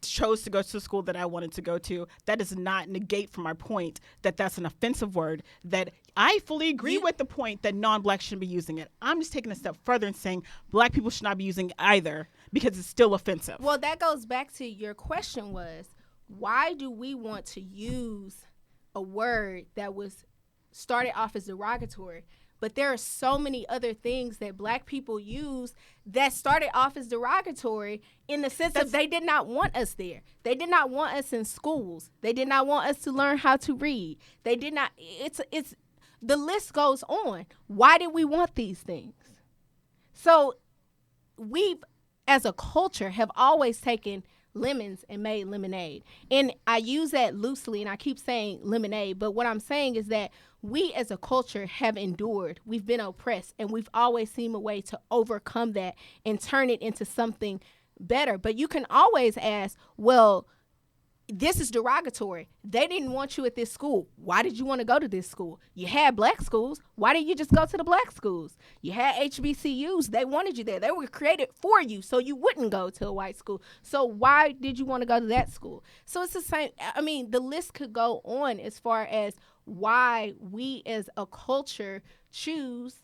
chose to go to the school that I wanted to go to. That does not negate from my point that that's an offensive word, that I fully agree with the point that non-black shouldn't be using it. I'm just taking a step further and saying black people should not be using it either because it's still offensive. Well, that goes back to your question was, why do we want to use a word that was started off as derogatory? But there are so many other things that black people use that started off as derogatory in the sense of they did not want us there. They did not want us in schools. They did not want us to learn how to read. They did not. It's the list goes on. Why did we want these things? So we, as a culture, have always taken lemons and made lemonade. And I use that loosely, and I keep saying lemonade, but what I'm saying is that we as a culture have endured. We've been oppressed, and we've always seen a way to overcome that and turn it into something better. But you can always ask, well, this is derogatory. They didn't want you at this school. Why did you want to go to this school? You had black schools. Why didn't you just go to the black schools? You had HBCUs. They wanted you there. They were created for you so you wouldn't go to a white school. So why did you want to go to that school? So it's the same. I mean, the list could go on as far as why we as a culture choose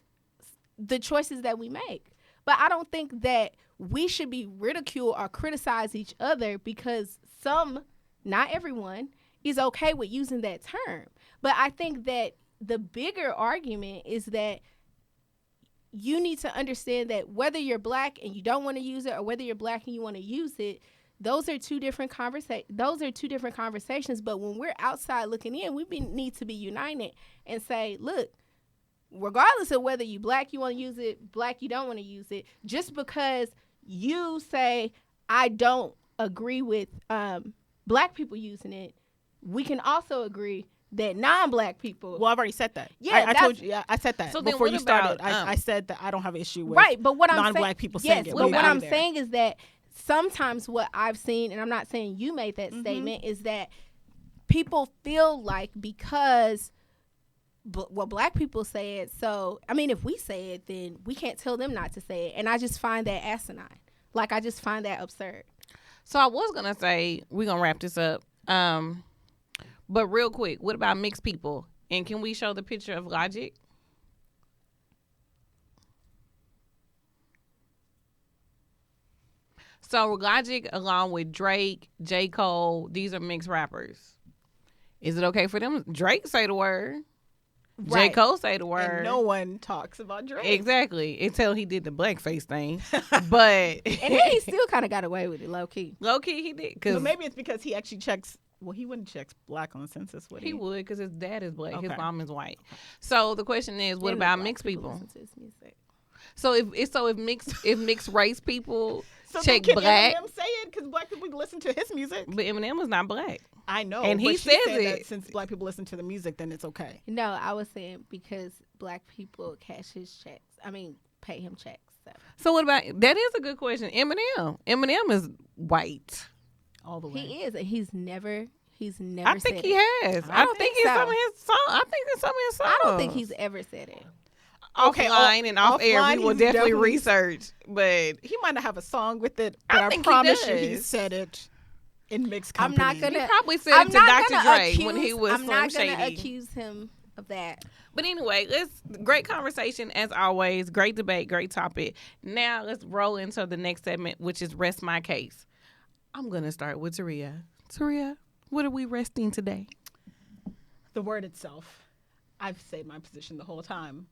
the choices that we make. But I don't think that we should be ridicule or criticize each other because some, not everyone, is okay with using that term. But I think that the bigger argument is that you need to understand that whether you're black and you don't want to use it or whether you're black and you want to use it, those are two different conversations. But when we're outside looking in, we need to be united and say, look, regardless of whether you black, you want to use it, black, you don't want to use it, just because you say, I don't agree with black people using it, we can also agree that non-black people. Well, I've already said that. Yeah, I told you. Yeah, I said that so before you started. About, I said that I don't have an issue with but what non-black people saying it. Yes, but what I'm saying is that sometimes what I've seen, and I'm not saying you made that statement, is that people feel like because black people say it, so, I mean, if we say it, then we can't tell them not to say it. And I just find that asinine. Like, I just find that absurd. So I was going to say, we're going to wrap this up. But real quick, what about mixed people? And can we show the picture of Logic? So Logic, along with Drake, J. Cole, these are mixed rappers. Is it okay for them? Drake say the word. J. Right. Cole say the word. And no one talks about Drake. Exactly. Until he did the blackface thing. But And then he still kind of got away with it, low key. Low key, he did. But maybe it's because he actually checks. Well, he wouldn't check black on the census, would he? He would, because his dad is black. His Okay. mom is white. So the question is, what And the about black mixed people? listen to his music. So if mixed race people So check then can black, Eminem say it? Because black people listen to his music. but Eminem was not black. I know. And he but she says said that it. since black people listen to the music, then it's okay. No, I was saying because black people cash his checks. I mean, pay him checks. So what about that? Is a good question. Eminem is white. All the way. He is, and he's never I think said he it. has. I don't think he's so. some of his song. I think it's some of his songs. I don't think he's ever said it. Okay, Offline and off air, offline, we will he's definitely definitely- research. But He might not have a song with it, but I I, think he promise you he does. said it in mixed I'm company. not gonna. he probably said I'm it to not Dr. gonna Dre when he was I'm not Slim gonna Shady. accuse him of that. But anyway, great conversation as always. Great debate, great topic. Now let's roll into the next segment, which is Rest My Case. I'm going to start with Taria. Taria, what are we resting today? The word itself. I've said my position the whole time.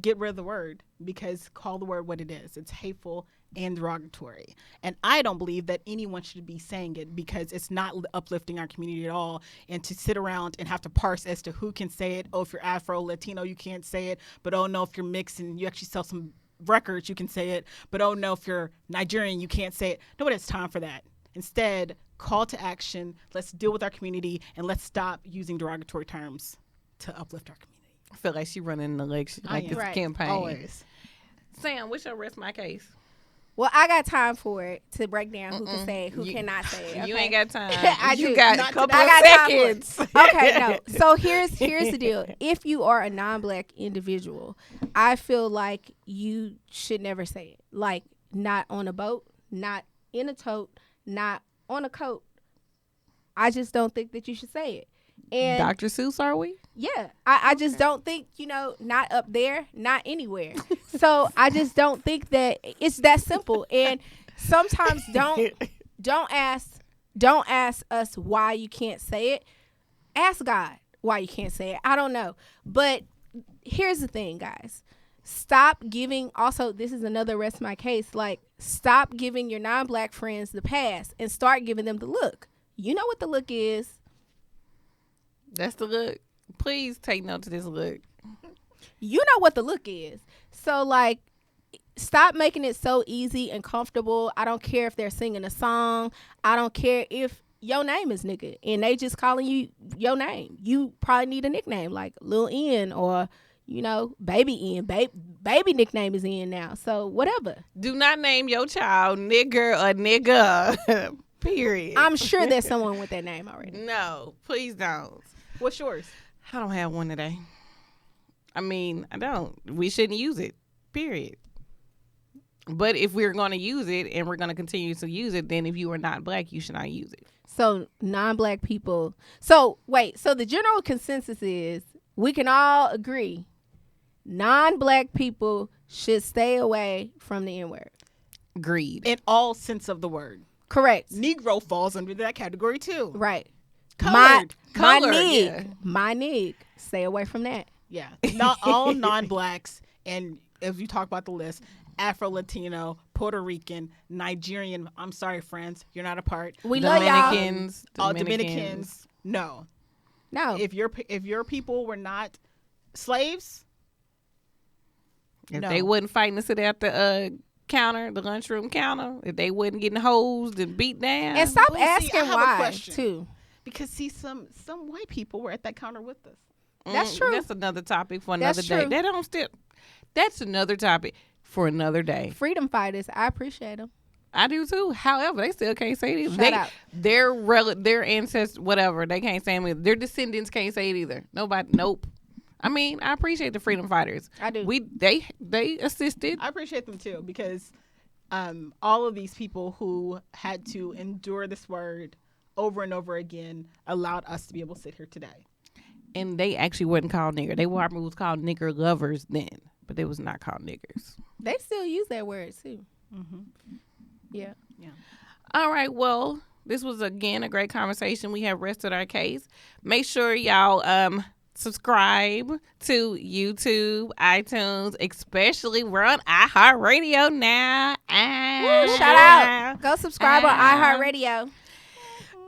Get rid of the word, because call the word what it is. It's hateful and derogatory. And I don't believe that anyone should be saying it, because it's not uplifting our community at all. And to sit around and have to parse as to who can say it. Oh, if you're Afro, Latino, you can't say it. But oh no, if you're mixed and you actually sell some records, you can say it. But oh no, if you're Nigerian, you can't say it. Nobody has time for that. Instead, call to action. Let's deal with our community, and let's stop using derogatory terms to uplift our community. I feel like she's running an election, I like am. it's a Right. campaign. Always. Sam, what's your Rest My Case? Well, I got time for it to break down who can say it, who You- cannot say it. You okay? ain't got time. I you do. got Not a couple I of got time for it. seconds. Okay, no. So here's the deal. If you are a non-black individual, I feel like you should never say it. Like, not on a boat, not in a tote, not on a coat. I just don't think that you should say it. And Dr. Seuss, are we? yeah, I just don't think, not up there, not anywhere. So I just don't think that it's that simple. And sometimes don't ask us why you can't say it. Ask God why you can't say it. I don't know. But here's the thing, guys. Stop giving, also, this is another Rest My Case, like, stop giving your non-black friends the pass and start giving them the look. You know what the look is. That's the look. Please take note to this look. You know what the look is. So, like, stop making it so easy and comfortable. I don't care if they're singing a song. I don't care if your name is nigga and they just calling you your name. You probably need a nickname like Lil N or, Baby N. Baby nickname is N now. So, whatever. Do not name your child nigger or nigga. Period. I'm sure there's someone with that name already. No, please don't. What's yours? I don't have one today. I mean, I don't. We shouldn't use it. Period. But if we're going to use it and we're going to continue to use it, then if you are not black, you should not use it. So, non-black people. So, wait. So, the general consensus is we can all agree non-black people should stay away from the N-word. Agreed. In all sense of the word. Correct. Negro falls under that category too. Right. Colored. My Colored, nig. yeah. My nig. Stay away from that. Yeah. Not all non-blacks, and if you talk about the list, Afro-Latino, Puerto Rican, Nigerian. I'm sorry, friends. You're not a part. We love y'all. Dominicans. All Dominicans. No. No. If your people were not slaves, If no. they wasn't fighting to sit at the counter, the lunchroom counter, if they wasn't getting hosed and beat down. And stop Well, see, asking I have a why, question. too. because see, some white people were at that counter with us. That's true. That's another topic for another That's day. true. That's another topic for another day. Freedom fighters. I appreciate them. I do too. However, they still can't say it either. Shout out. Their ancestors, whatever, they can't say it either. Their descendants can't say it either. Nobody. Nope. I mean, I appreciate the freedom fighters. I do. They assisted. I appreciate them too, because all of these people who had to endure this word over and over again allowed us to be able to sit here today. And they actually wasn't called nigger. They was called nigger lovers then, but they was not called niggers. They still use that word, too. Mm-hmm. Yeah. Yeah. All right. Well, this was again a great conversation. We have rested our case. Make sure y'all subscribe to YouTube, iTunes, especially we're on iHeartRadio now. Woo, shout out. Go subscribe on iHeartRadio.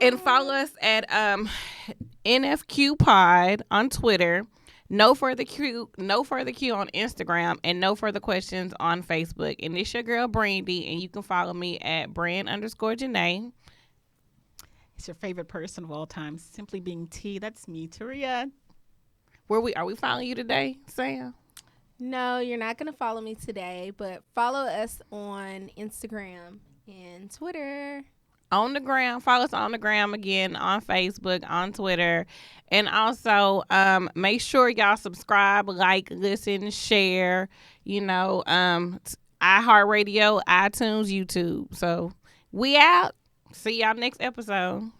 And follow us at NFQ Pod on Twitter. No further Q on Instagram, and No Further Questions on Facebook. And it's your girl Brandy, and you can follow me at Brand_Janae. It's your favorite person of all time, Simply Being T. That's me, Taria. Are we following you today, Sam? No, you're not going to follow me today, but follow us on Instagram and Twitter. On the gram. Follow us on the gram again, on Facebook, on Twitter. And also make sure y'all subscribe, like, listen, share, iHeartRadio, iTunes, YouTube. So we out. See y'all next episode.